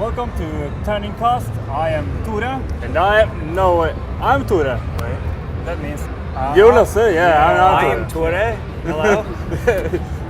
Welcome to TerningCast. I am Tore. And I'm Tore. Wait, that means... You're Lasse, yeah. I am Tore. Hello.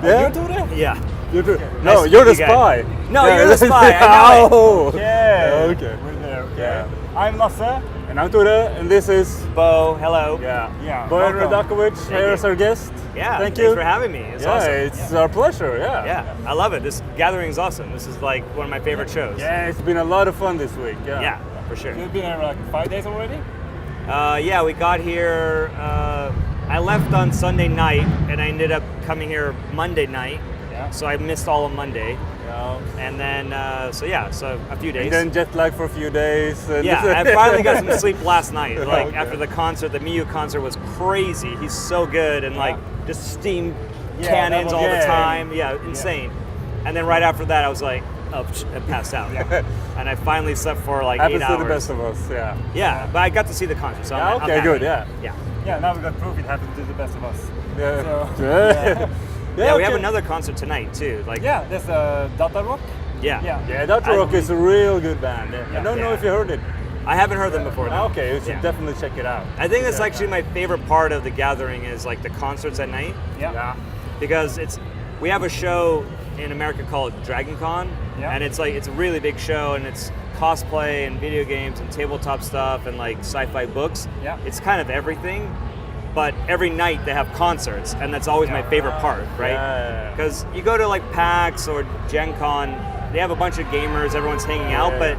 Yeah? You Tore? Yeah. You're Tore. Nice No, to you're meet the you spy. No, Yeah, you're the spy. I know it. Oh. Okay. Okay. We're there. Okay. Yeah. I'm Lasse. And I'm Tore, and this is... Bo, hello. Yeah. Boyan welcome. Radakovich, here as our guest. Yeah. Thank Thanks you. for having me. It's Yeah, awesome. it's our pleasure, yeah. Yeah, I love it. This gathering is awesome. This is like one of my favorite shows. Yeah, it's been a lot of fun this week, yeah. Yeah, for sure. You've been here like 5 days already? Yeah, we got here. I left on Sunday night, and I ended up coming here Monday night. Yeah. So I missed all of Monday, Yeah. and then so a few days. And then jet lag for a few days. And Yeah, I finally got some sleep last night. Like Okay. after the concert, the Miyu concert was crazy. He's so good and like just steam Yeah, cannons that was- all the yeah. time. Yeah, insane. And then right after that, I was like, oh, I passed out. And I finally slept for like 8 happens hours. to the best of us, yeah. Yeah, but I got to see the concert, so Yeah, I'm okay, happy. good, yeah. Yeah. Yeah, now we got proof it happened to the best of us. Yeah. So, Yeah. Yeah, we have okay. another concert tonight too. Like yeah, there's Data Rock. yeah. Yeah, that rock is a real good band. Yeah. I don't know Yeah. if you heard it. I haven't heard them before. No. Okay, you should Yeah. definitely check it out. I think that's actually my favorite part of the gathering is like the concerts at night. Yeah. Because we have a show in America called Dragon Con, Yeah. and it's a really big show, and it's cosplay and video games and tabletop stuff and like sci-fi books. Yeah. It's kind of everything, but every night they have concerts, and that's always my favorite part, right? Yeah. Because you go to like PAX or Gen Con, they have a bunch of gamers, everyone's hanging out, Yeah. but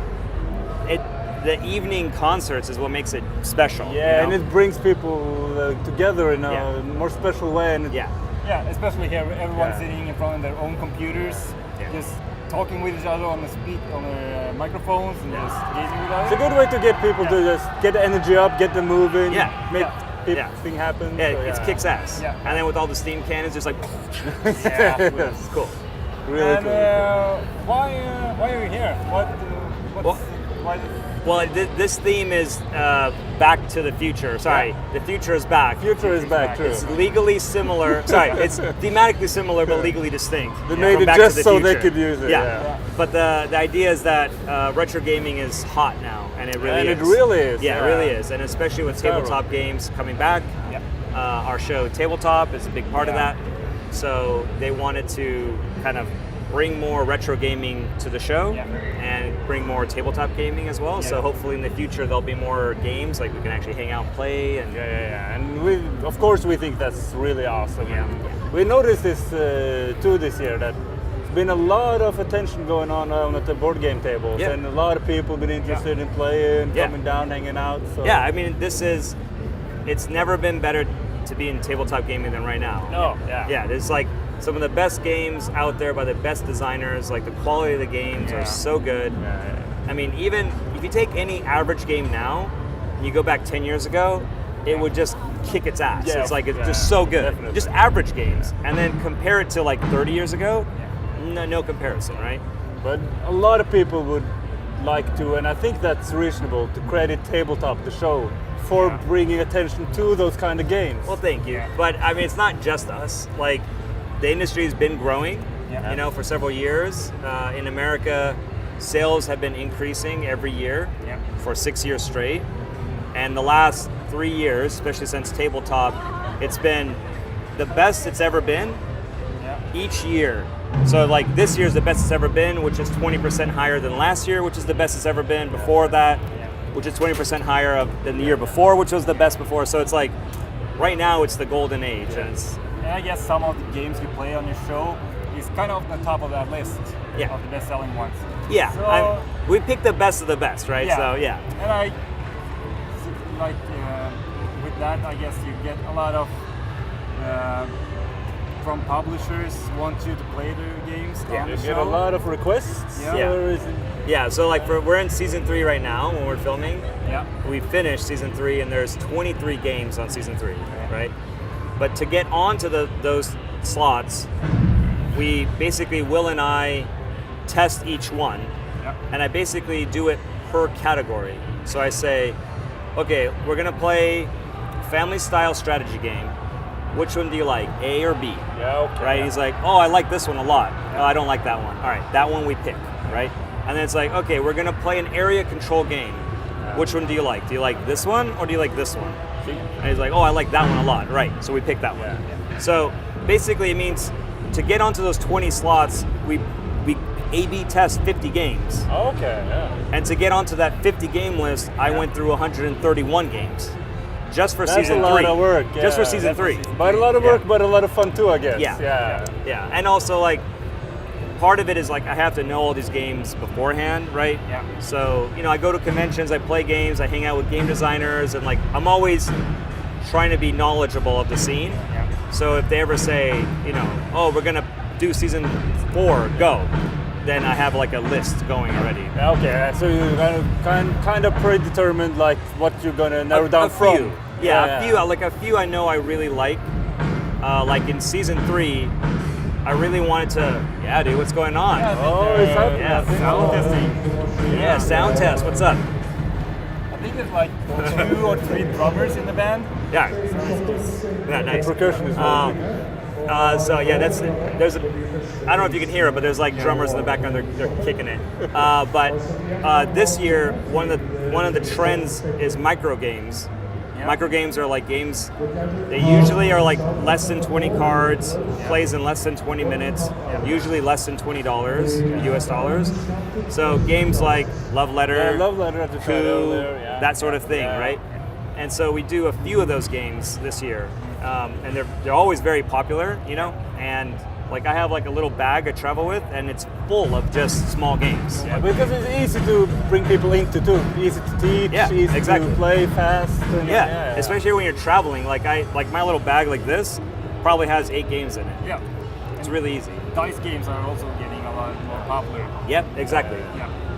the evening concerts is what makes it special. Yeah, you know? and it brings people together in a Yeah. more special way. And yeah. Yeah, especially here, everyone's Yeah. sitting in front of their own computers, Yeah. just talking with each other on the microphones and just engaging with It's a others. good way to get people to just get the energy up, get them moving, Yeah. make Yeah. thing happen. Yeah, so, it kicks ass. Yeah. And then with all the steam cannons, just like, Yeah. it's cool. Really And cool. why are you here? Well- Why? Well, this theme is Back to the Future. Sorry, the future is back. Future is back, true. It's legally similar. Sorry, it's thematically similar but legally distinct. They from made it Back to just the so they Future. could use it. Yeah. Yeah. But the idea is that retro gaming is hot now, and it really And is. it really is, Yeah, yeah. it really is, and especially with Terrible. tabletop games coming back. Yeah. Our show Tabletop is a big part of Yeah. that. So they wanted to kind of bring more retro gaming to the show Yeah. and bring more tabletop gaming as well. So Yeah. hopefully in the future there'll be more games like we can actually hang out and play. And Yeah. And of course, we think that's really awesome. Yeah. And we noticed this too this year that there's been a lot of attention going on at the board game tables, Yeah. and a lot of people been interested in playing, Yeah. coming down, hanging out. So. yeah, I mean it's never been better to be in tabletop gaming than right now. No, yeah. Yeah, there's like some of the best games out there by the best designers. Like the quality of the games Yeah. are so good. Yeah. I mean, even if you take any average game now and you go back 10 years ago, it would just kick its ass. Yeah, It's like it's yeah, just so good. definitely. Just average games. And then compare it to like 30 years ago, no comparison, right? But a lot of people would like to, and I think that's reasonable, to credit Tabletop, the show, for bringing attention to those kind of games. Well, thank you. Yeah. But I mean, it's not just us. Like, the industry has been growing, Yeah. you know, for several years. In America, sales have been increasing every year Yeah. for 6 years straight. And the last 3 years, especially since Tabletop, it's been the best it's ever been Yeah. each year. So like this year's the best it's ever been, which is 20% higher than last year, which is the best it's ever been before that, which is 20% higher than the year before, which was the best before. So it's like, right now it's the golden age. And it's, And I guess some of the games you play on your show is kind of the top of that list Yeah. of the best-selling ones. yeah, So- we pick the best of the best, right? Yeah. So yeah. And like with that, I guess you get a lot of from publishers want you to play their games on You the get show. a lot of requests. Yeah. Or is it- Yeah, so like we're in season 3 right now when we're filming. Yeah. We finished season 3 and there's 23 games on season 3, right? But to get onto those slots, we basically, Will and I test each one, Yeah. and I basically do it per category. So I say, okay, we're gonna play family style strategy game. Which one do you like, A or B? Yeah, okay. Right? He's like, oh, I like this one a lot. Oh, I don't like that one. All right, that one we pick, right? And then it's like, okay, we're gonna play an area control game. Which one do you like? Do you like this one or do you like this one? And he's like, oh, I like that one a lot. Right, so we picked that one. So basically it means to get onto those 20 slots, we A/B test 50 games. Okay, yeah. And to get onto that 50 game list, I went through 131 games. Just for That's season 3. That's a lot of work. Yeah. Just for season 3. But a lot of work, but a lot of fun too, I guess. Yeah. And also, like, part of it is, like, I have to know all these games beforehand, right? Yeah. So, you know, I go to conventions, I play games, I hang out with game designers, and, like, I'm always trying to be knowledgeable of the scene. Yeah. So if they ever say, you know, oh, we're going to do season 4, go. Then I have like a list going already. Okay, so you kind of predetermined like what you're gonna narrow down from. Few. A few I know I really like. Like in season 3, I really wanted to. Yeah, dude, what's going on? It's happening. Yeah, sound testing. Yeah, sound test. What's up? I think there's like 2 or 3 drummers in the band. Yeah. So it's just Yeah, nice. Percussion is really good. So yeah, there's I don't know if you can hear it, but there's like drummers in the background. They're kicking it. But this year, one of the trends is micro games. Yeah. Micro games are like games. They usually are like less than 20 cards, plays in less than 20 minutes. Usually less than $20 US dollars. So games like Love Letter, Love Letter at the shadow there, that sort of thing, right? And so we do a few of those games this year. And they're always very popular, you know, and like I have like a little bag I travel with, and it's full of just small games. Yeah, because it's easy to bring people into too. Easy to teach, easy to play fast. And especially when you're traveling. Like my little bag like this probably has 8 games in it. Yeah. It's really easy. Dice games are also getting a lot more popular. Yep, exactly.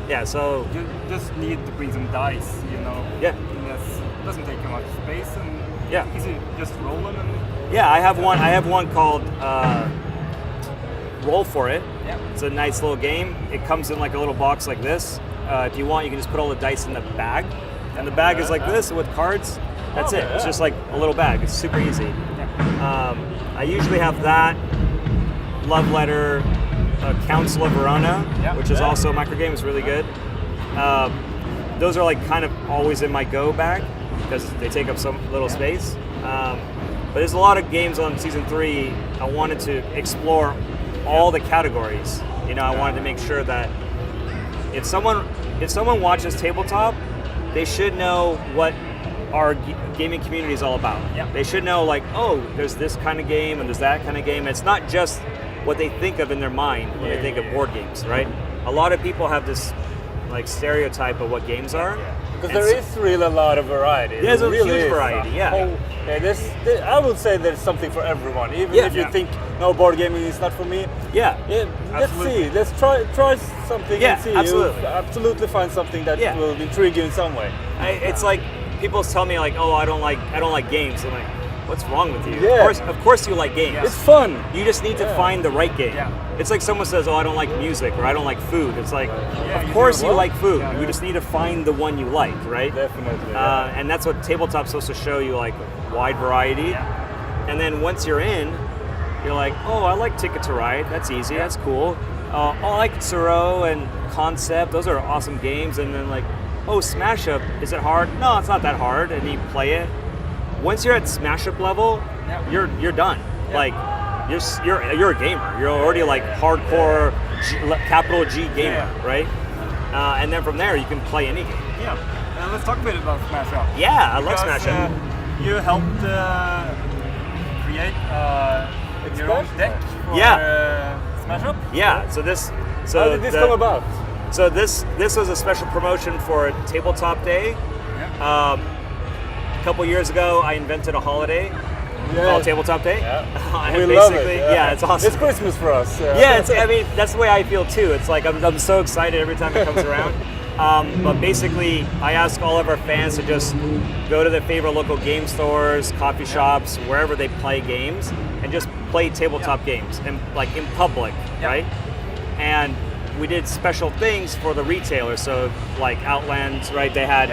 Yeah, so You just need to bring some dice, you know. Yeah. And it doesn't take too much space, and easy just roll them. And I have one called Roll for It. Yeah. It's a nice little game. It comes in like a little box like this. If you want, you can just put all the dice in the bag, and the bag is like this with cards. That's it. It's just like a little bag. It's super easy. I usually have that, Love Letter, Council of Verona, which is also a micro game. It's really good. Those are like kind of always in my go bag because they take up some little space. But there's a lot of games on season 3. I wanted to explore all the categories. You know, I wanted to make sure that if someone watches tabletop, they should know what our gaming community is all about. They should know, like, oh, there's this kind of game and there's that kind of game. It's not just what they think of in their mind when they think of board games, right? A lot of people have this like stereotype of what games are. Because there is really a lot of variety. There's a huge variety, I would say there's something for everyone. Even if you think, no, board gaming is not for me. Let's see. Let's try something and see. Absolutely. You'll absolutely find something that will intrigue you in some way. It's like people tell me like, oh, I don't like games. I'm like, what's wrong with you? Of course you like games. It's fun. You just need to find the right game. It's like someone says, oh, I don't like music or I don't like food. It's like, of course you like food. You just need to find the one you like, right? Definitely. And that's what tabletop's supposed to show you, like wide variety. And then once you're in, you're like, oh, I like Ticket to Ride. That's easy. That's cool. I like Tsuro and Concept. Those are awesome games. And then like, oh, Smash Up. Is it hard? No, it's not that hard. And you play it. Once you're at Smash Up level, you're done. Like you're a gamer. You're already like hardcore capital G gamer, right? And then from there you can play any game. Let's talk a bit about Smash Up. I love Smash Up. You helped create your own deck for Smash Up. So how did this come about? So this was a special promotion for Tabletop Day. A couple years ago, I invented a holiday called Tabletop Day. We love it. It's awesome. It's Christmas for us. I mean, that's the way I feel too. It's like I'm so excited every time it comes around. But basically, I ask all of our fans to just go to their favorite local game stores, coffee shops, wherever they play games, and just play tabletop games, and like in public, right? And we did special things for the retailers. So like Outland, right? They had.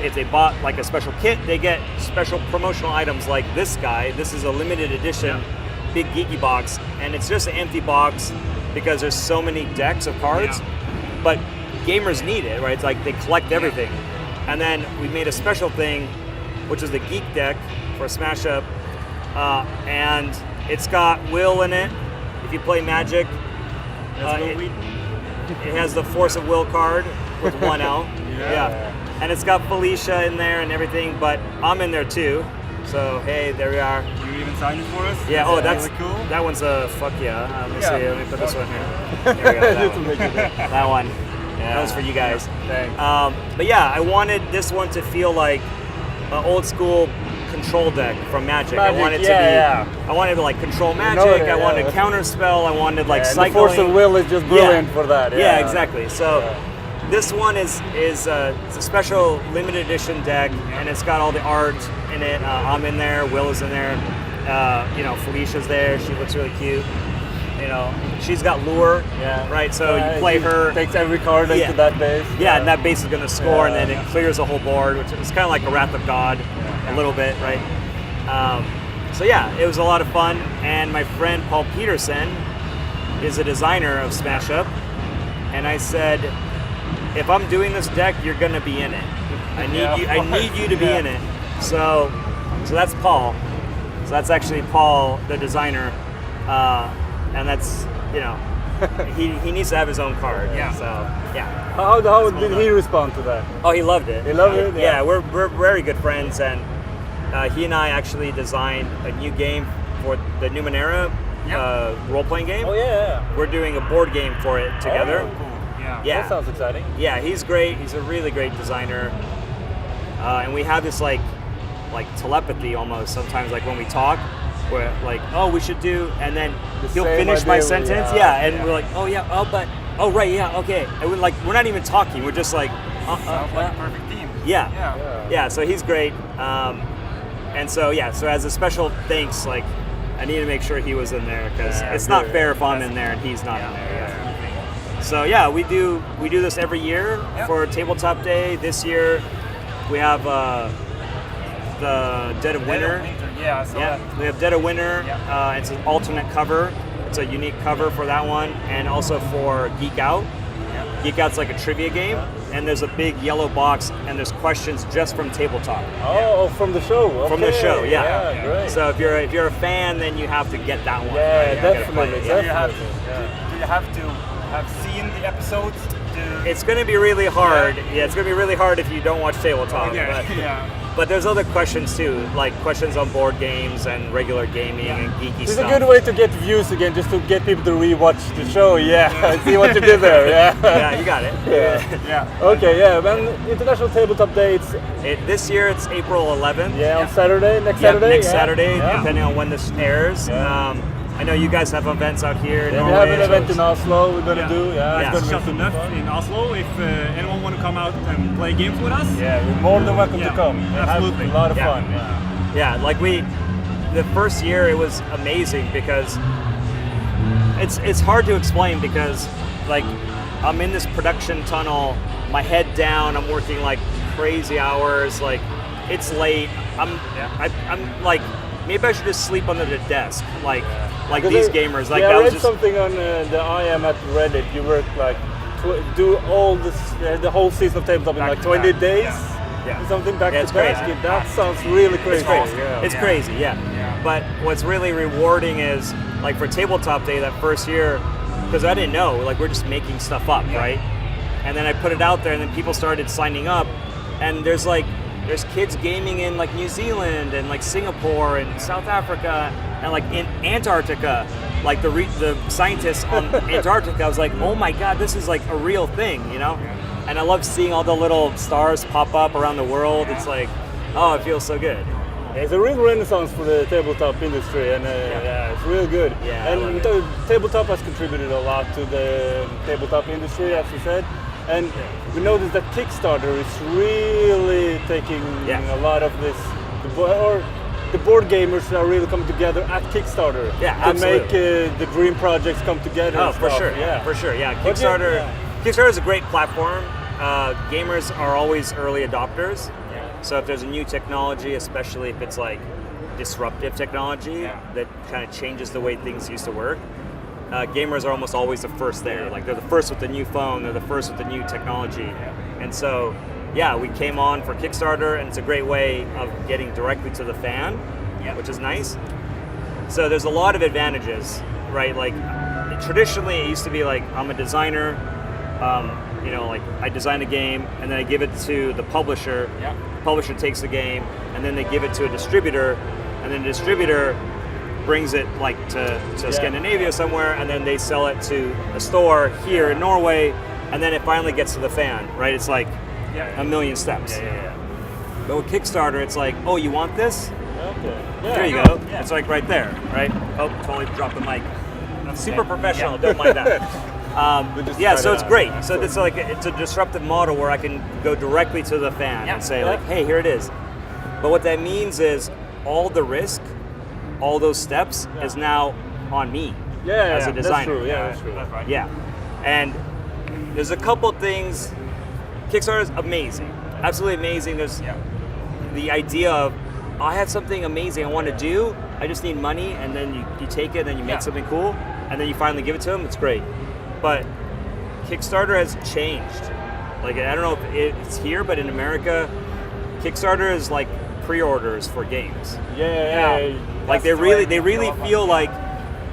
If they bought like a special kit, they get special promotional items like this guy. This is a limited edition, big geeky box, and it's just an empty box because there's so many decks of cards. but gamers need it, right? It's like they collect everything. And then we made a special thing, which is the Geek deck for Smash Up, and it's got Will in it. If you play Magic, it has the Force of Will card with 1 L. Yeah. And it's got Felicia in there and everything, but I'm in there too. So hey, there we are. You even signed it for us? Yeah. Oh, that's really cool. That one's a fuck yeah. Let me see. Let me put this one here. There we go. That one. That was for you guys. Thanks. But yeah, I wanted this one to feel like an old school control deck from Magic. I wanted to be. I wanted to like control Magic. I wanted to counter spell. I wanted like cycling. The Force of Will is just brilliant for that. Yeah, exactly. So. This one is it's a special limited edition deck, and it's got all the art in it. I'm in there, Will is in there, Felicia's there. She looks really cute. She's got lure, right? So you play her. Takes every card into that base. Yeah, and that base is going to score, and then it clears the whole board, which is kind of like a Wrath of God, a little bit, right? So yeah, it was a lot of fun, and my friend Paul Peterson is a designer of Smash Up, and I said, if I'm doing this deck, you're gonna be in it. I need you to be in it. So that's Paul. So that's actually Paul, the designer, and that's he needs to have his own card. Yeah. So yeah. How did he respond to that? Oh, he loved it. He loved it. Yeah, we're very good friends, and he and I actually designed a new game for the Numenera role-playing game. Oh yeah. We're doing a board game for it together. Oh, cool. Yeah, that sounds exciting. Yeah, he's great. He's a really great designer, and we have this like telepathy almost sometimes. Like when we talk, we're like, "Oh, we should do," and then he'll finish my sentence. We're like, "Oh yeah, oh right, yeah, okay." And we're not even talking. We're just like, sounds like a perfect team. Yeah. So he's great, and so as a special thanks, like I need to make sure he was in there because it's not fair if I'm in there and he's not in there. So yeah, we do this every year for Tabletop Day. This year we have the Dead of Winter. We have Dead of Winter. It's an alternate cover. It's a unique cover for that one, and also for Geek Out. Geek Out's like a trivia game, and there's a big yellow box, and there's questions just from Tabletop. Oh, from the show. Okay. From the show, great. So if you're a fan, then you have to get that one. Yeah, definitely. Do you have to have seen the episodes? It's going to be really hard. Yeah, it's going to be really hard if you don't watch Tabletop. But there's other questions too, like questions on board games and regular gaming and geeky it's stuff. It's a good way to get views again, just to get people to rewatch the show. See what you did there. Yeah, you got it. Okay, and International Tabletop Day. This year it's April 11th. Yeah, on Saturday. Next Saturday. Next Saturday, depending on when this airs. I know you guys have events out here. We have an event in Oslo we're going to do. It's just enough in Oslo if anyone want to come out and play games with us. Yeah, we're more than welcome to come. Absolutely. Have a lot of fun. Like the first year it was amazing because it's hard to explain because like I'm in this production tunnel, my head down, I'm working like crazy hours, like it's late. I'm like, maybe I should just sleep under the desk, like these gamers. Like I read something on the I am at Reddit. You work like do all this the whole season of Tabletop in like 20 days. Something back to back. Crazy. That sounds really crazy. It's crazy. It's crazy. But what's really rewarding is like for Tabletop Day that first year, because I didn't know, like we're just making stuff up, right? And then I put it out there, and then people started signing up, and there's kids gaming in like New Zealand and like Singapore and South Africa and like in Antarctica, like the scientists on Antarctica. I was like, oh my God, this is like a real thing, And I love seeing all the little stars pop up around the world. It's like, oh, it feels so good. It's a real renaissance for the tabletop industry, and it's real good. And tabletop has contributed a lot to the tabletop industry, as you said. And we noticed that Kickstarter is really taking a lot of this, the board gamers are really coming together at Kickstarter to make the dream projects come together. Oh, for sure. Kickstarter is a great platform. Gamers are always early adopters. So if there's a new technology, especially if it's like disruptive technology that kind of changes the way things used to work, gamers are almost always the first there. Like they're the first with the new phone, they're the first with the new technology. And so, yeah, we came on for Kickstarter, and it's a great way of getting directly to the fan, which is nice. So there's a lot of advantages, right? Like traditionally it used to be like, I'm a designer, you know, like I design a game and then I give it to the publisher. The publisher takes the game and then they give it to a distributor, and then the distributor brings it like to Scandinavia somewhere, and then they sell it to a store here in Norway, and then it finally gets to the fan, right? It's like a million steps. But with Kickstarter, it's like, oh, you want this? There you go. It's like right there, right? Oh, totally dropped the mic. Super professional, don't mind that. So it's great. So it's like it's a disruptive model where I can go directly to the fan and say like, hey, here it is. But what that means is all the risk, all those steps is now on me as a designer. That's true. That's right. Yeah, and there's a couple things. Kickstarter is amazing, absolutely amazing. There's the idea of, I have something amazing I want to do, I just need money, and then you take it and then you make something cool, and then you finally give it to them. It's great. But Kickstarter has changed. Like, I don't know if it's here, but in America, Kickstarter is like pre-orders for games. Like they really feel like,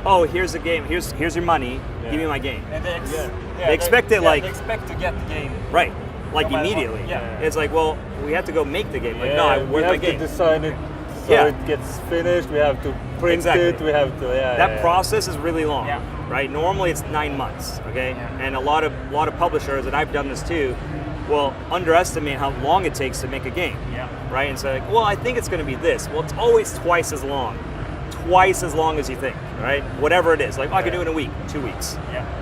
oh, here's the game, here's your money, give me my game. And they expect it like, they expect to get the game. Right, like No matter immediately. what. It's like, well, we have to go make the game. Like, no, we where's my have game? to design it so it gets finished. We have to print it. We have to that process is really long, Yeah. right? Normally it's 9 months, okay? And a lot of publishers, and I've done this too, will underestimate how long it takes to make a game, right? And say, like, well, I think it's going to be this. Well, it's always twice as long as you think, right? Whatever it is, like, oh, I can do it in a week, 2 weeks.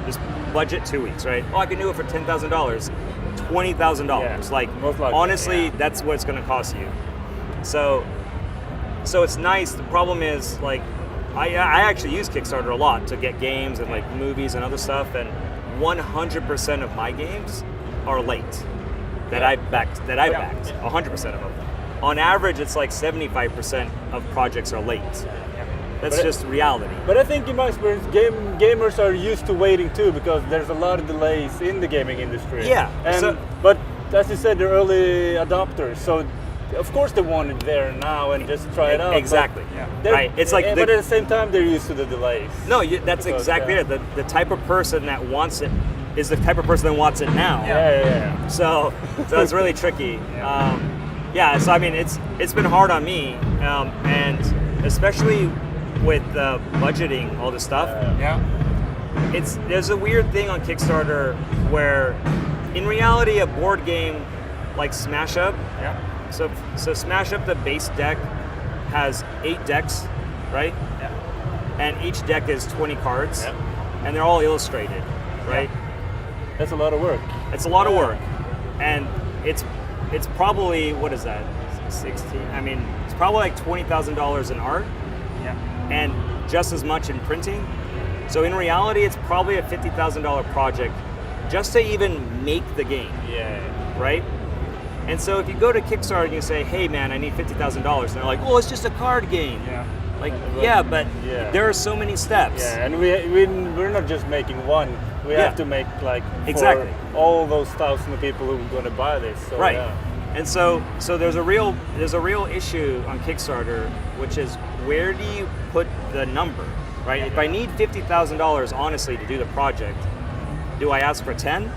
Just budget 2 weeks, right? Oh, I can do it for $10,000, $20,000. Like, most likely, honestly, that's what it's going to cost you. So it's nice. The problem is, like, I actually use Kickstarter a lot to get games and like movies and other stuff, and 100% of my games are late that I've backed. 100% of them. On average, it's like 75% of projects are late. That's just reality. But I think in my experience, gamers are used to waiting too, because there's a lot of delays in the gaming industry. But as you said, they're early adopters, so of course they want it there now and just try it out. Exactly. Right. It's like, but at the same time, they're used to the delays. No, that's exactly it. The type of person that wants it is the type of person that wants it now. So it's really tricky. So I mean, it's been hard on me, and especially with budgeting all this stuff. There's a weird thing on Kickstarter where, in reality, a board game like Smash Up. So Smash Up, the base deck has 8 decks, right? And each deck is 20 cards, and they're all illustrated, right? That's a lot of work. It's a lot of work, and it's probably, what is that? 16. I mean, it's probably like $20,000 in art, and just as much in printing. So in reality, it's probably a $50,000 project just to even make the game. Right? And so if you go to Kickstarter and you say, hey man, I need $50,000, and they're like, oh, it's just a card game. Like, but there are so many steps. And we're not just making one. We have to make like for all those thousands of people who are going to buy this. So, And so there's a real issue on Kickstarter, which is, where do you put the number, right? If I need $50,000 honestly to do the project, do I ask for 10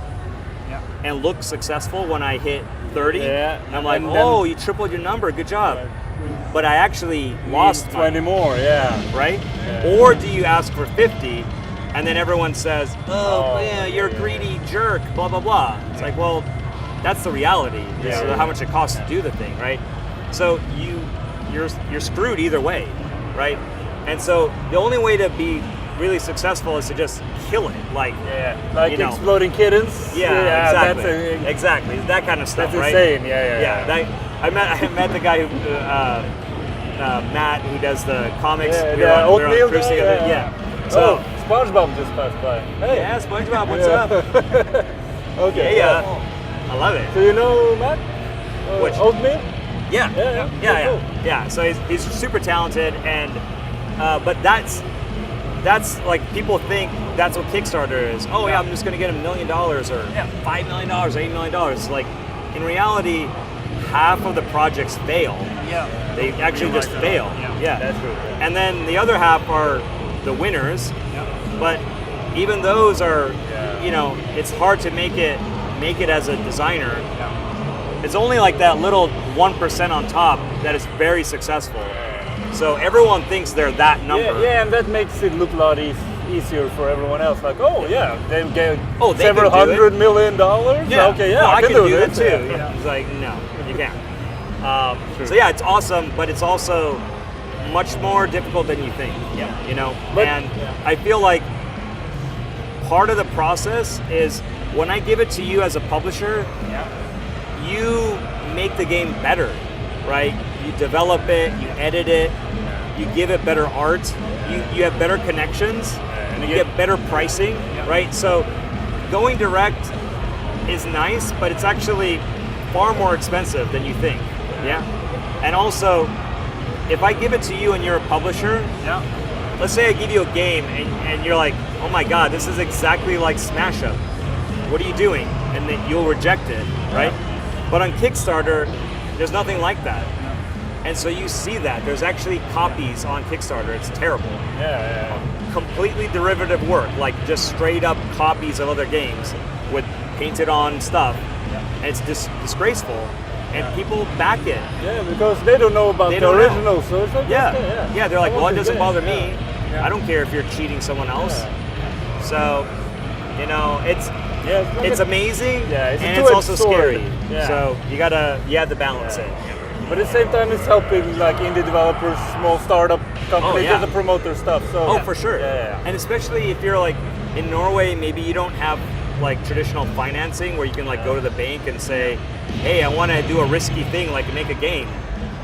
and look successful when I hit 30? And I'm like, oh, you tripled your number, good job. But I actually lost 20 more, right? Or do you ask for 50 and then everyone says, oh yeah, you're a greedy jerk, blah, blah, blah. It's like, well, that's the reality. So how much it costs to do the thing, right? So you're screwed either way, right? And so the only way to be really successful is to just kill it, like exploding kittens. Exactly, that kind of stuff, that's right? Insane. I met the guy who Matt, who does the comics. We were on a cruise together. So SpongeBob just passed by. Hey. Yeah, SpongeBob, what's up? Okay. I love it. So you know Matt? Which? Oatmeal? Yeah. So he's super talented, and but that's like, people think that's what Kickstarter is. Oh yeah, I'm just gonna get $1 million or $5 million, $8 million. Like, in reality, half of the projects fail. Yeah. They actually just fail. Yeah. That's true. And then the other half are the winners. Yeah. But even those are, you know, it's hard to make it as a designer. Yeah. It's only like that little 1% on top that is very successful. So everyone thinks they're that number. Yeah, and that makes it look a lot easier for everyone else. Like, oh yeah, they get they several can do $100 million. Yeah. Okay, yeah, No, I can do do that this. too. Yeah. It's like, no, you can't. So yeah, it's awesome, but it's also much more difficult than you think. Yeah. You know, But- and I feel like part of the process is when I give it to you as a publisher, you make the game better, right? You develop it, you edit it, you give it better art, you have better connections, and you get better pricing, right? So going direct is nice, but it's actually far more expensive than you think. Yeah. And also, if I give it to you and you're a publisher, let's say I give you a game and you're like, oh my God, this is exactly like Smash Up. What are you doing? And then you'll reject it, right? But on Kickstarter, there's nothing like that. And so you see that. There's actually copies on Kickstarter. It's terrible. Completely derivative work, like just straight up copies of other games with painted on stuff. And it's disgraceful. And people back it. Yeah, because they don't know about the original, so it's like, Yeah, they're like, well, it doesn't bother me. Yeah. I don't care if you're cheating someone else. So, you know, it's amazing, it's a and it's also two-edged sword. scary. Yeah. So you have to balance it. But at the same time, it's helping like indie developers, small startup companies just to promote their stuff. So for sure. And especially if you're like in Norway, maybe you don't have like traditional financing where you can like go to the bank and say, hey, I want to do a risky thing like make a game.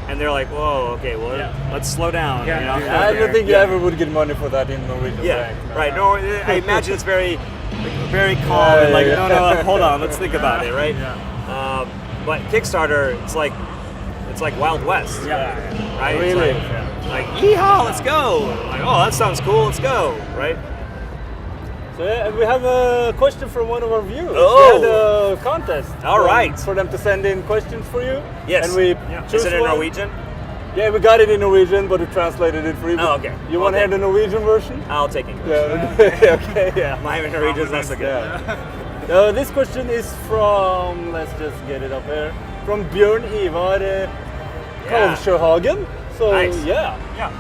And they're like, whoa, okay, well, let's slow down. You know? I don't think you ever would get money for that in Norwegian bank. Right. No, I imagine it's very calm and like, no, hold on, let's think about it, right? But Kickstarter, it's like Wild West. Right? Really? It's like, yeehaw, let's go. Like, oh, that sounds cool, let's go, right? So and we have a question from one of our viewers. Oh. We had a contest. All right. For them to send in questions for you. Yes. And we Is it in one. Norwegian? Yeah, we got it in Norwegian, but we translated it for you. Oh, okay. You want to hear the Norwegian version? I'll take English. Yeah. Okay. Yeah. My Norwegian is not so good. Yeah. This question is from, let's just get it up here, from Bjørn Ivar Kalvsjøhagen. So Nice.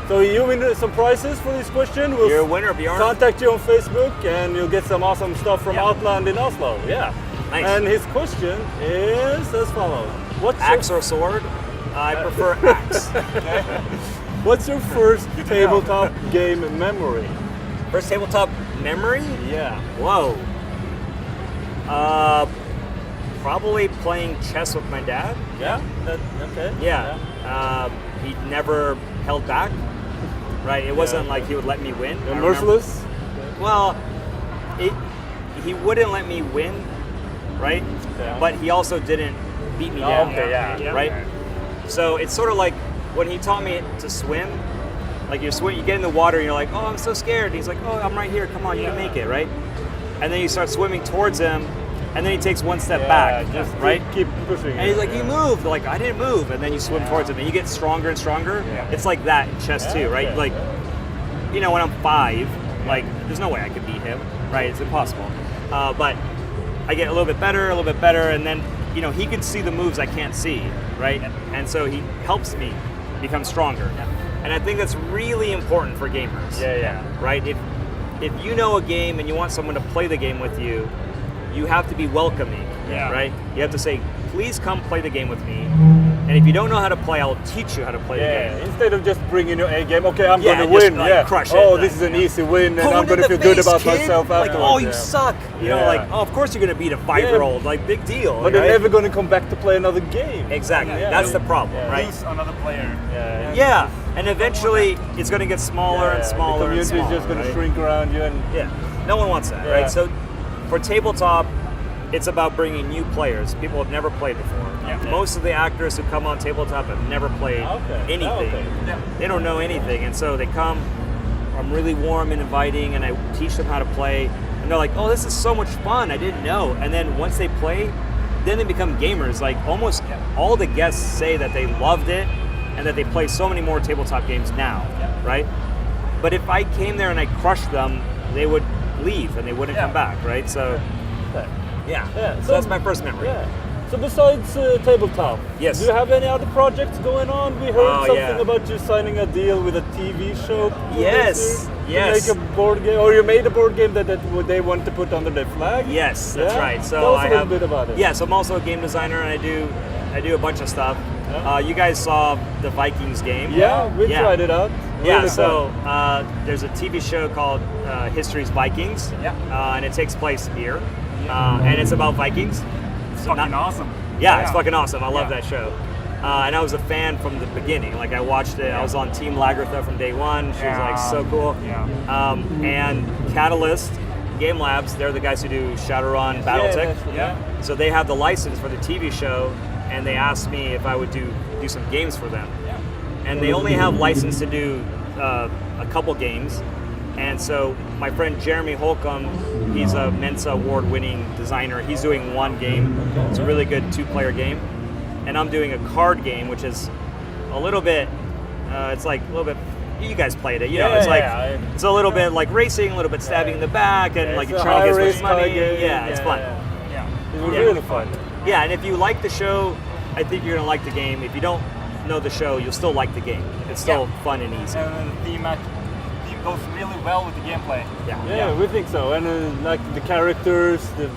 So you win some prizes for this question. We'll You're a winner, Bjorn. contact you on Facebook and you'll get some awesome stuff from Outland in Oslo. Yeah. Nice. And his question is as follows. What's Axe or sword? I prefer axe. What's your first tabletop game memory? First tabletop memory? Yeah. Whoa. Probably playing chess with my dad. Yeah? Okay. Yeah. He never held back. Right? It wasn't like he would let me win. I remember. Merciless? Well, he wouldn't let me win, right? Yeah. But he also didn't beat me down. Okay, yeah. Right? So it's sort of like when he taught me to swim, like you get in the water and you're like, oh, I'm so scared. And he's like, oh, I'm right here. Come on, you can make it, right? And then you start swimming towards him, and then he takes one step back, just right? Keep pushing. And he's like, you moved. Like, I didn't move. And then you swim towards him, and you get stronger and stronger. Yeah. It's like that in chess too, right? Okay. Like, you know, when I'm 5, like, there's no way I could beat him, right? It's impossible. But I get a little bit better, and then, you know, he can see the moves I can't see, right? And so he helps me become stronger. And I think that's really important for gamers. Right? If you know a game and you want someone to play the game with you, you have to be welcoming, right? You have to say, please come play the game with me. And if you don't know how to play, I'll teach you how to play the game. Instead of just bringing your A game, okay, I'm going to just, win. like, crush it. Oh, this is an easy win, and I'm going to feel good about myself like, afterwards. oh, you suck. You know, like, oh, of course you're going to beat a 5-year-old. Like, big deal. But they're never going to come back to play another game. Exactly. That's the problem, right? Lose another player. Yeah. And eventually, it's going to get smaller and smaller and The smaller. community is just going to shrink around you. And no one wants that, right? So for tabletop, it's about bringing new players. People have never played before. Most of the actors who come on tabletop have never played anything. They don't know anything, and so they come, I'm really warm and inviting, and I teach them how to play, and they're like, oh, this is so much fun, I didn't know. And then once they play, then they become gamers. Like almost all the guests say that they loved it and that they play so many more tabletop games now, right? But if I came there and I crushed them, they would leave and they wouldn't come back, right? So, so that's my first memory. Yeah. So besides tabletop, yes. do you have any other projects going on? We heard something about you signing a deal with a TV show. Yes. To make a board game, or you made a board game that they want to put under their flag. Yes, that's right. So tell us a little bit about it. Yeah, so I'm also a game designer, and I do a bunch of stuff. You guys saw the Vikings game. Yeah, we tried it out. Really so there's a TV show called History's Vikings, and it takes place here, and it's about Vikings. It's fucking awesome. Yeah, it's fucking awesome. I love that show. And I was a fan from the beginning. Like I watched it. I was on Team Lagertha from day one. She was like so cool. And Catalyst Game Labs, they're the guys who do Shadowrun, BattleTech. So they have the license for the TV show, and they asked me if I would do some games for them. And they only have license to do a couple games. And so my friend Jeremy Holcomb, he's a Mensa award-winning designer. He's doing one game. It's a really good 2-player game. And I'm doing a card game, which is a little bit, it's like a little bit, you guys played it, you know, it's a little bit like racing, a little bit stabbing in the back, and like you're trying to get as much money. It's fun. It was really fun. Yeah, and if you like the show, I think you're going to like the game. If you don't know the show, you'll still like the game. It's still fun and easy. And the theme goes really well with the gameplay. Yeah, we think so. And like the characters, the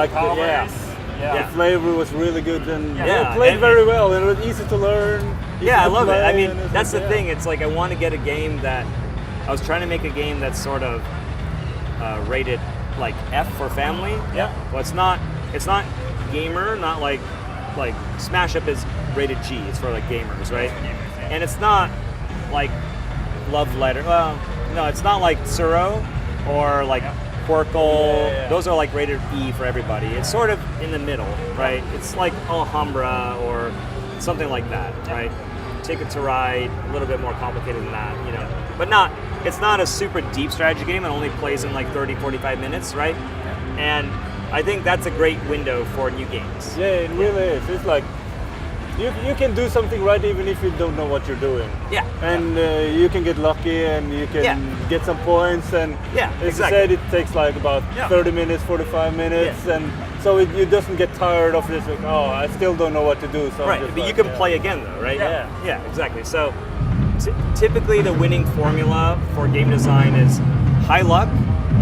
colors. The flavor was really good, and it played very well, and it was easy to learn. I love it. I mean, that's the thing. It's like I want to get a game that I was trying to make a game that's sort of rated like F for family. Well, it's not gamer, not like Smash Up is rated G. It's for like gamers, right? And it's not like Love Letter. Well, no, it's not like Tsuro or like Quirkle. Those are like rated E for everybody. It's sort of in the middle, right? It's like Alhambra or something like that, right? Ticket to Ride, a little bit more complicated than that, you know. But it's not a super deep strategy game. It only plays in like 30, 45 minutes, right? And I think that's a great window for new games. Yeah, it really is. It's like you can do something right even if you don't know what you're doing. And you can get lucky and you can get some points, and as you said, it takes like about 30 minutes, 45 minutes, and so it doesn't get tired of this, like, oh, I still don't know what to do. So but you can play again though, right? Yeah, exactly. So typically the winning formula for game design is high luck,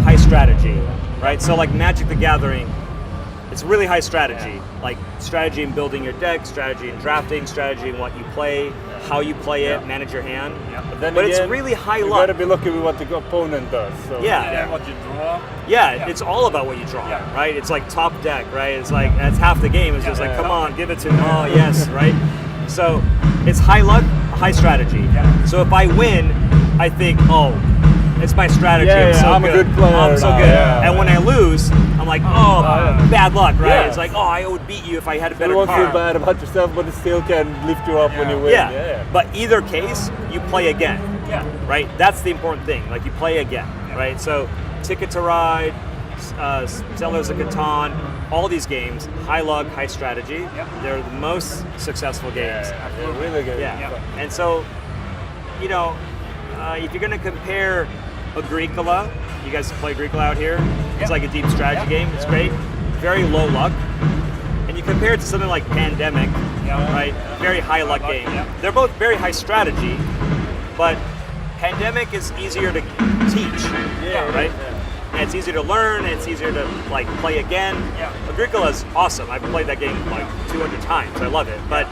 high strategy, right? So like Magic the Gathering, it's really high strategy, like strategy in building your deck, strategy in drafting, strategy in what you play, how you play it, manage your hand. But again, it's really high luck. You gotta be lucky with what the opponent does. So. What you draw. It's all about what you draw, right? It's like top deck, right? It's like, that's half the game. It's just like, come on, give it to me. Oh, yes, right? So it's high luck, high strategy. So if I win, I think, oh, it's my strategy. I'm a good player. I'm so good. And when I lose, I'm like, bad luck, right? It's like, I would beat you if I had a better card. You won't feel card. bad about yourself, but it still can lift you up when you win. But either case, you play again, right? That's the important thing. Like, you play again, right? So Ticket to Ride, Settlers of Catan, all these games, high luck, high strategy. They're the most successful games. They're really good. And so, you know, if you're going to compare Agricola, you guys play Agricola out here? It's like a deep strategy game. It's great. Very low luck. And you compare it to something like Pandemic, right? Very high luck game. They're both very high strategy, but Pandemic is easier to teach, right? And it's easier to learn, and it's easier to like play again. Agricola is awesome. I've played that game like 200 times. I love it, but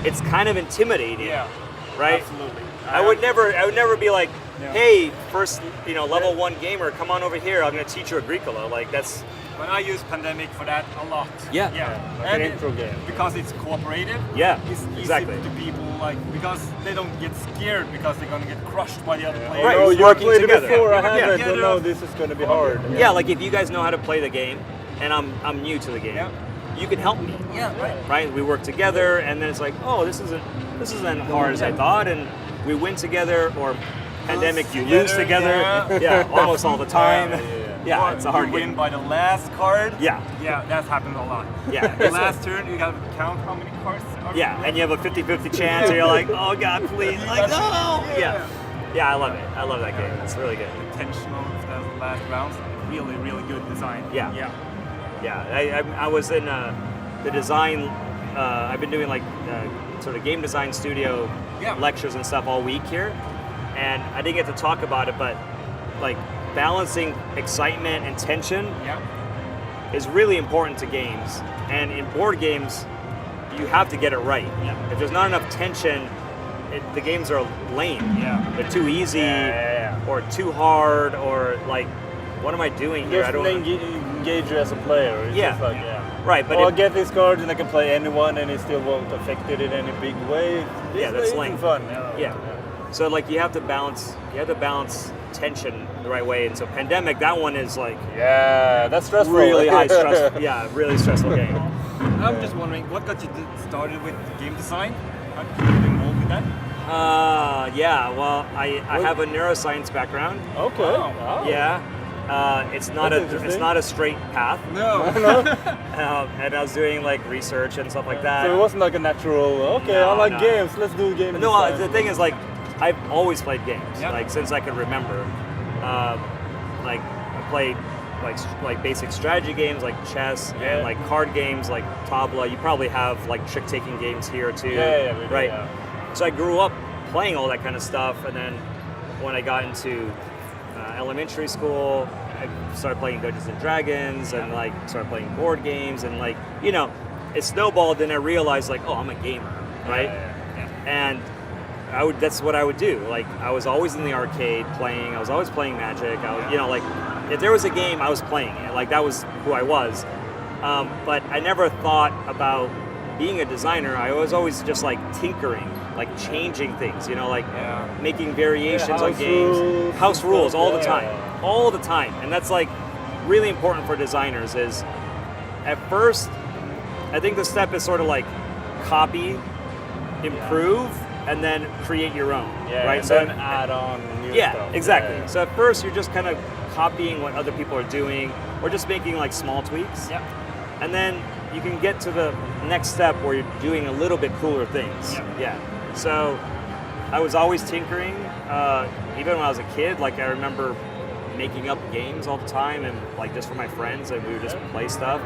it's kind of intimidating, right? Absolutely. I would never be like, hey, first, level 1 gamer, come on over here. I'm going to teach you Agricola. Like that's. When I use Pandemic for that a lot. Like and an intro game. Because it's cooperative. It's easy to people because they don't get scared because they're going to get crushed by the other players. Right. Oh, you played it before. I haven't. Yeah. No, this is going to be hard. Like if you guys know how to play the game, and I'm new to the game, you can help me. Right. We work together, and then it's like, oh, this isn't hard as I thought, and we win together, or pandemic, you lose together. Yeah, almost all the time. Yeah, it's a hard you game. win by the last card. Yeah. Yeah, that's happened a lot. Yeah. The last turn, you gotta count how many cards are Yeah, and you have a 50-50 chance, and you're like, oh God, please, like, no! Yeah. Yeah, I love it. I love that game. It's really good. Intentional the last rounds. Really, really good design. Yeah. Yeah. Yeah, I was in the design, I've been doing like sort of game design studio lectures and stuff all week here, and I didn't get to talk about it, but like balancing excitement and tension is really important to games, and in board games, you have to get it right. Yeah. If there's not enough tension, the games are lame. Yeah. They're too easy or too hard or like, what am I doing here? I don't engage you as a player. It's just like, right, but I'll get this card and I can play anyone and it still won't affect it in any big way. That's lame. Fun. Yeah. So like you have to balance tension the right way, and so Pandemic, that one is like that's stressful. Really high stress. Yeah, really stressful game. I'm just wondering, what got you started with game design? How did you get involved with that? Well, I have a neuroscience background. Okay. Wow. Yeah. It's not a straight path. No. And I was doing like research and stuff like that. So it wasn't like a natural. I like games. Let's do games. No, the thing is like I've always played games like since I could remember. Like I played like basic strategy games like chess and like card games like tabla. You probably have like trick taking games here too. Right. So I grew up playing all that kind of stuff, and then when I got into elementary school, I started playing Dungeons and Dragons and like started playing board games, and like, you know, it snowballed, and I realized like, oh, I'm a gamer, right? And that's what I would do. Like I was always in the arcade playing, I was always playing Magic, I was, you know, like if there was a game, I was playing it, like that was who I was. But I never thought about being a designer. I was always just like tinkering, like changing things, you know, like making variations on games, house rules all the time. And that's like really important for designers. Is at first, I think the step is sort of like copy, improve, and then create your own, right? So then add on new stuff. Exactly. So at first, you're just kind of copying what other people are doing, or just making like small tweaks. And then you can get to the next step where you're doing a little bit cooler things. So I was always tinkering, even when I was a kid. Like I remember making up games all the time, and like just for my friends, and we would just play stuff.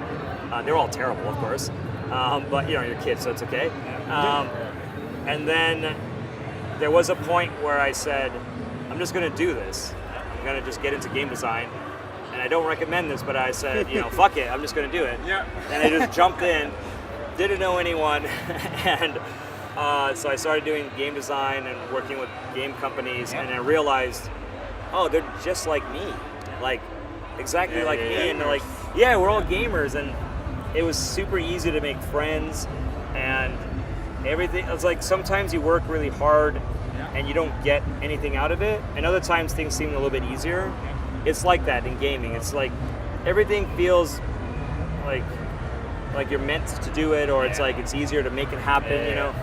They were all terrible, of course, but you know, you're kids, so it's okay. And then there was a point where I said, I'm just going to do this. I'm going to just get into game design. And I don't recommend this, but I said, you know, fuck it, I'm just going to do it. And I just jumped in, didn't know anyone, and so I started doing game design and working with game companies, and I realized, oh, they're just like me, like exactly like me, and they're like, we're all gamers, and it was super easy to make friends, and everything. It's like sometimes you work really hard and you don't get anything out of it, and other times things seem a little bit easier. It's like that in gaming. It's like everything feels like you're meant to do it, or it's like it's easier to make it happen, you know.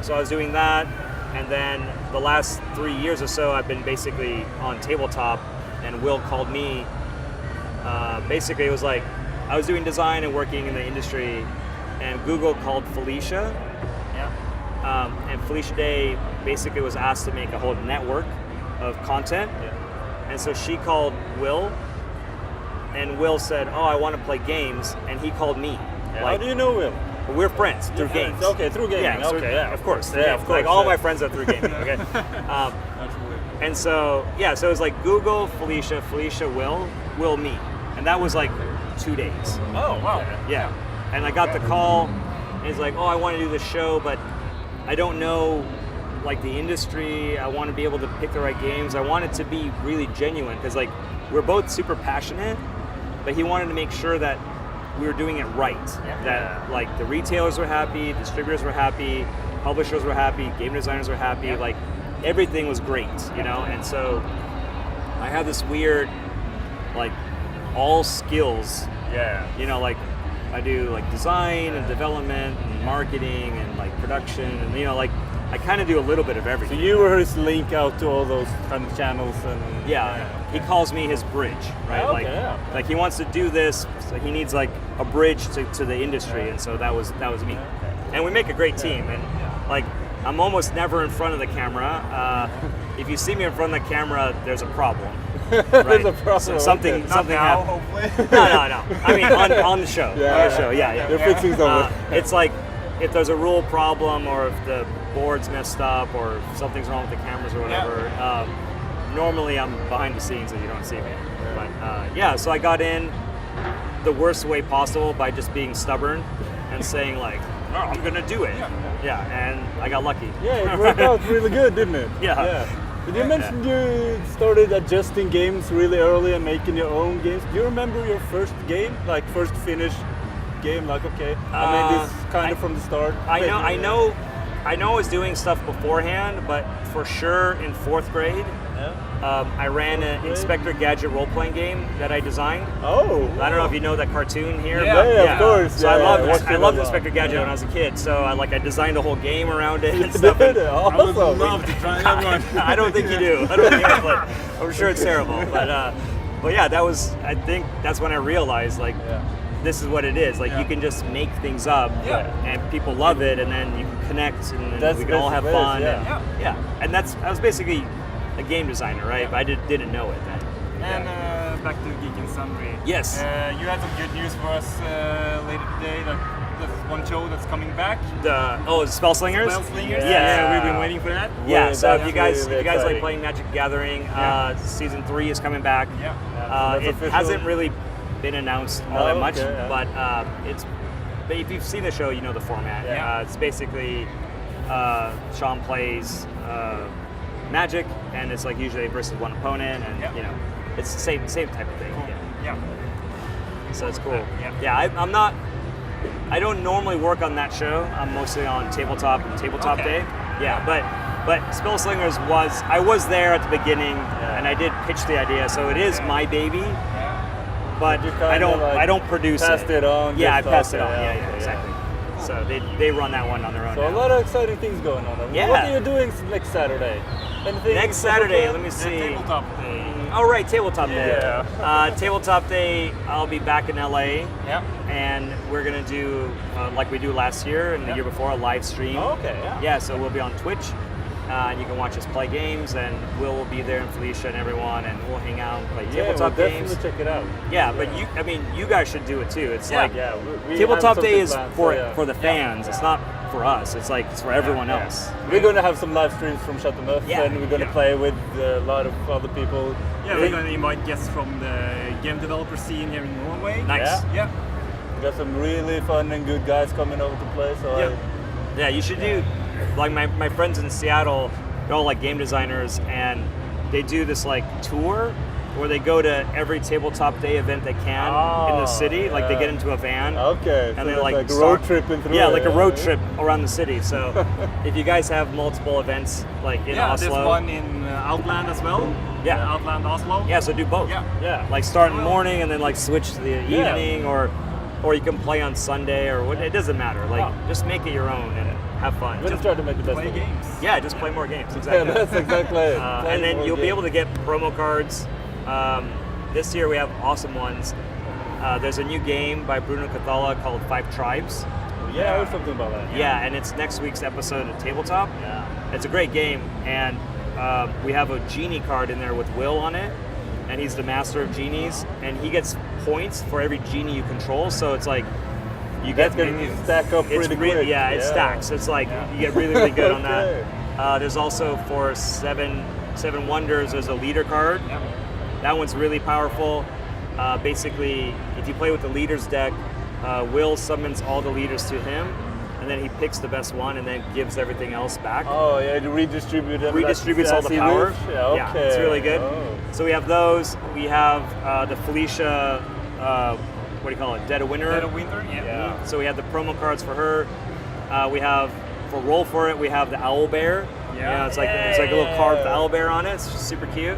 So I was doing that, and then the last 3 years or so I've been basically on tabletop, and Will called me. Basically it was like I was doing design and working in the industry, and Google called Felicia. And Felicia Day basically was asked to make a whole network of content. And so she called Will, and Will said, oh, I want to play games, and he called me. How do you know Will? We're friends through games. Okay, through gaming. Of course. Like all my friends are through gaming. Okay. And so so it was like Google, Felicia, Will, me, and that was like 2 days. Oh wow. Yeah. And I got the call, and he's like, oh, I want to do this show, but I don't know like the industry. I want to be able to pick the right games. I want it to be really genuine, because like we're both super passionate, but he wanted to make sure that we were doing it right. That like the retailers were happy, distributors were happy, publishers were happy, game designers were happy, like everything was great, you know? And so I have this weird, like all skills, you know, like I do like design and development and marketing and like production, and you know, like I kind of do a little bit of So everything. you were his link out to all those kind of channels and He calls me his bridge, right? Okay, like he wants to do this, so he needs like a bridge to the industry, and so that was me. And we make a great team, and like I'm almost never in front of the camera. If you see me in front of the camera, there's a problem. Right? There's a problem. So something Not now, happened. hopefully. No. I mean on the show. Yeah. On the show. Yeah. You're fixing something. It's like if there's a rule problem or if the board's messed up or something's wrong with the cameras or whatever. Normally I'm behind the scenes and you don't see me. But so I got in the worst way possible by just being stubborn and saying like, "Oh, I'm gonna do it." Yeah, and I got lucky. Yeah, it worked out really good, didn't it? Yeah. Did you mention you started adjusting games really early and making your own games? Do you remember your first game, like first finished game? Like, okay, I made this kind of from the start. I know I was doing stuff beforehand, but for sure in 4th grade, I ran an Inspector Gadget role-playing game that I designed. Oh. I don't know if you know that cartoon here. Yeah, but of course. So I loved it. Inspector Gadget when I was a kid. So I designed a whole game around it and You stuff. did it. I would Awesome. love to try that one. I don't think you do. I don't think you do, I'm sure it's terrible. But yeah, I think that's when I realized like this is what it is. Like you can just make things up and people love it, and then you can connect and we can all have fun. And I was basically a game designer, right? But I didn't know it then. And back to Geek Sundrys. Yes. You had some good news for us later today. There's one show that's coming back. Spell Slingers? Spell Slingers. Yeah. We've been waiting for that. Yeah, so if you guys really like exciting. playing Magic the Gathering, season 3 is coming back. That's It official. hasn't really been announced all that much, okay, yeah. but if you've seen the show, you know the format. It's basically Sean plays Magic, and it's like usually versus one opponent, and you know, it's the same type of thing. So it's cool. I don't normally work on that show. I'm mostly on Tabletop and Tabletop Day. But Spell Slingers I was there at the beginning, and I did pitch the idea, so it is my baby. But I don't produce it. Passed it on. Yeah, I just passed it okay, on. Yeah, exactly. So they run that one on their own. So a now. lot of exciting things going on. Yeah. What are you doing next Saturday? Anything Next Saturday, let me see. Tabletop Day. Oh right, Tabletop Day. Yeah. Tabletop Day, I'll be back in LA. Yeah. And we're gonna do like we do last year and the year before, a live stream. Oh, okay. Yeah, so we'll be on Twitch, and you can watch us play games, and Will will be there, and Felicia and everyone, and we'll hang out and play tabletop we'll games. definitely check it out. Yeah, but you guys should do it too. It's like we Tabletop have Day something is planned, for the fans. It's not for us. It's like it's for everyone else. We're going to have some live streams from Chateauneuf, Yeah. and we're going to play with a lot of other people. Yeah, we're going to invite guests from the game developer scene here in Norway. Nice. Yeah. We got some really fun and good guys coming over to play. So Yeah, you should do, like my friends in Seattle, they're all like game designers, and they do this like tour where they go to every Tabletop Day event they can in the city. Like they get into a van. Okay. And so they it's like road tripping through. Yeah, like a road trip around the city. So if you guys have multiple events like in Oslo. There's one in Outland as well. Yeah. Outland Oslo. Yeah, so do both. Yeah. Like start in the morning and then like switch to the evening, or you can play on Sunday, or what. It doesn't matter. Like just make it your own and have fun. We're going to try to make the best Play of it. games. Yeah, just play more games. Yeah, Exactly. that's exactly it. And then you'll be able to get promo cards. This year we have awesome ones. There's a new game by Bruno Cathala called 5 Tribes. Yeah, I heard something about that. Yeah, and it's next week's episode of Tabletop. Yeah. It's a great game, and we have a genie card in there with Will on it, and he's the master of genies, and he gets points for every genie you control. So it's like you That's get going to stack up pretty quick. Yeah, it stacks. It's like you get really good on Okay. that. There's also for seven wonders. There's a leader card. That one's really powerful. Basically, if you play with the leaders deck, Will summons all the leaders to him, and then he picks the best one and then gives everything else back. Oh, yeah, to redistribute them. Redistributes all the power. Yeah, okay. It's really good. Oh. So we have those. We have the Felicia, what do you call it? Dead of Winter. Dead of Winter, yeah. So we have the promo cards for her. We have, for roll for it, we have the owl bear. Yeah. It's like a little carved owl bear on it. It's just super cute.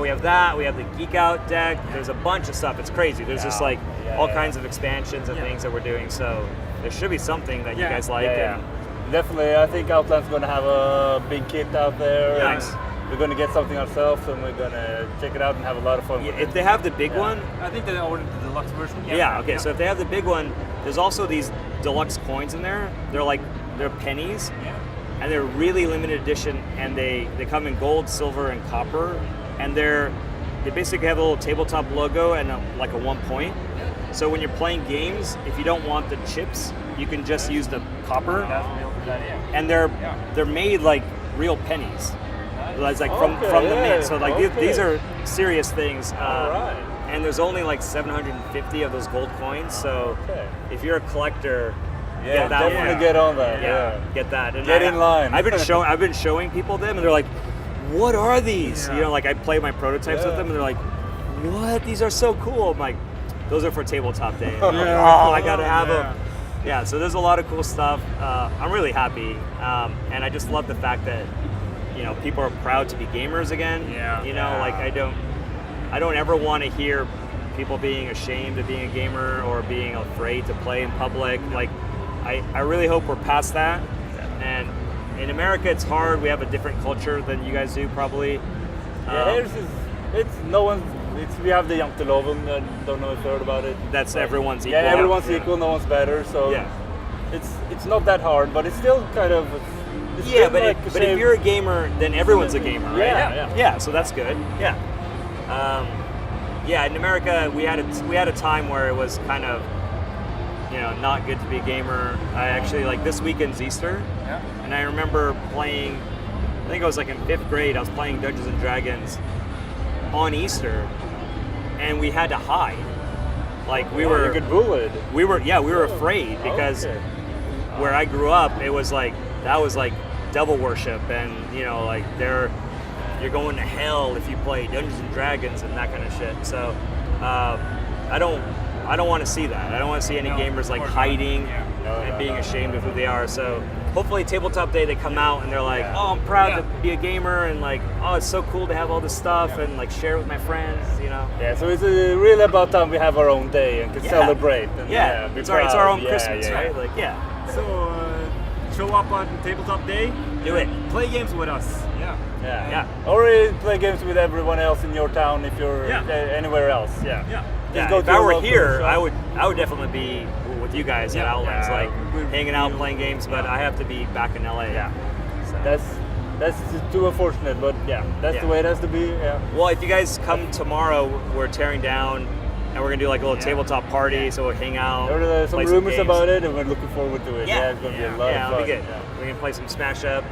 We have that. We have the Geek Out deck. There's a bunch of stuff. It's crazy. There's just like all kinds of expansions and things that we're doing. So there should be something that you guys like. And definitely. I think Outland's going to have a big kit out there. Yeah. Nice. We're going to get something ourselves, and we're going to check it out and have a lot of fun with it. If they have the big one, I think they ordered the deluxe version. yeah. Okay, so if they have the big one, there's also these deluxe coins in there. They're pennies, and they're really limited edition, and they come in gold, silver, and copper, and they basically have a little tabletop logo and like a 1 point. So when you're playing games, if you don't want the chips, you can just use the copper, and they're made like real pennies. It's like from the mint. So like these are serious things. And there's only like 750 of those gold coins. So if you're a collector, get that definitely get on that. Yeah, get that. And get in line. I've been showing people them, and they're like, "What are these?" You know, like I play my prototypes with them, and they're like, "What? These are so cool." I'm like, "Those are for tabletop day." I'm like, oh, I gotta have them. Yeah. So there's a lot of cool stuff. I'm really happy, and I just love the fact that people are proud to be gamers again. Like I don't ever want to hear people being ashamed of being a gamer or being afraid to play in public. Like I really hope we're past that. And in America, it's hard. We have a different culture than you guys do, probably. We have the Janteloven. I don't know if you heard about it. That's everyone's equal. Yeah, everyone's equal. No one's better. So it's not that hard, but it's still kind of. But if you're a gamer, then everyone's a gamer, right? Yeah. So that's good. Yeah. In America, we had a time where it was kind of, not good to be a gamer. I actually this weekend's Easter, and I remember playing. I think I was like in 5th grade. I was playing Dungeons and Dragons on Easter, and we had to hide. Like we were. You get bullied. We were afraid because where I grew up, it was like. That was like devil worship, and you're going to hell if you play Dungeons and Dragons and that kind of shit. So I don't want to see that. I don't want to see any gamers hiding and being ashamed of who they are. So hopefully Tabletop Day they come out and they're like, oh, I'm proud to be a gamer, and oh, it's so cool to have all this stuff and share it with my friends. Yeah. So it's really about time we have our own day and can celebrate. And, it's our own Christmas, right? So. Show up on Tabletop Day. Do it. Play games with us. Yeah. Or play games with everyone else in your town if you're anywhere else. If I were here, I would definitely be with you guys at Outlands, hanging out, playing games. But I have to be back in LA. So. That's too unfortunate, but that's the way it has to be. Yeah. Well, if you guys come tomorrow, we're tearing down. And we're gonna do a little tabletop party, so we'll hang out. There are some rumors about it, and we're looking forward to it. It's gonna be a lot of fun. It'll be good. We can play some Smash Up.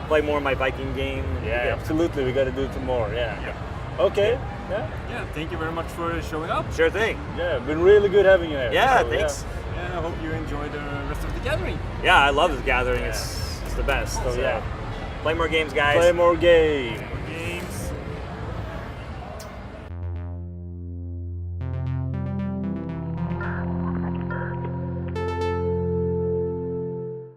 Play more of my Viking game. Yeah, absolutely. We got to do some more. Okay. Yeah. Thank you very much for showing up. Sure thing. Yeah, been really good having you here. Yeah, thanks. And I hope you enjoy the rest of the gathering. Yeah, I love the gathering. It's the best. So play more games, guys. Play more games.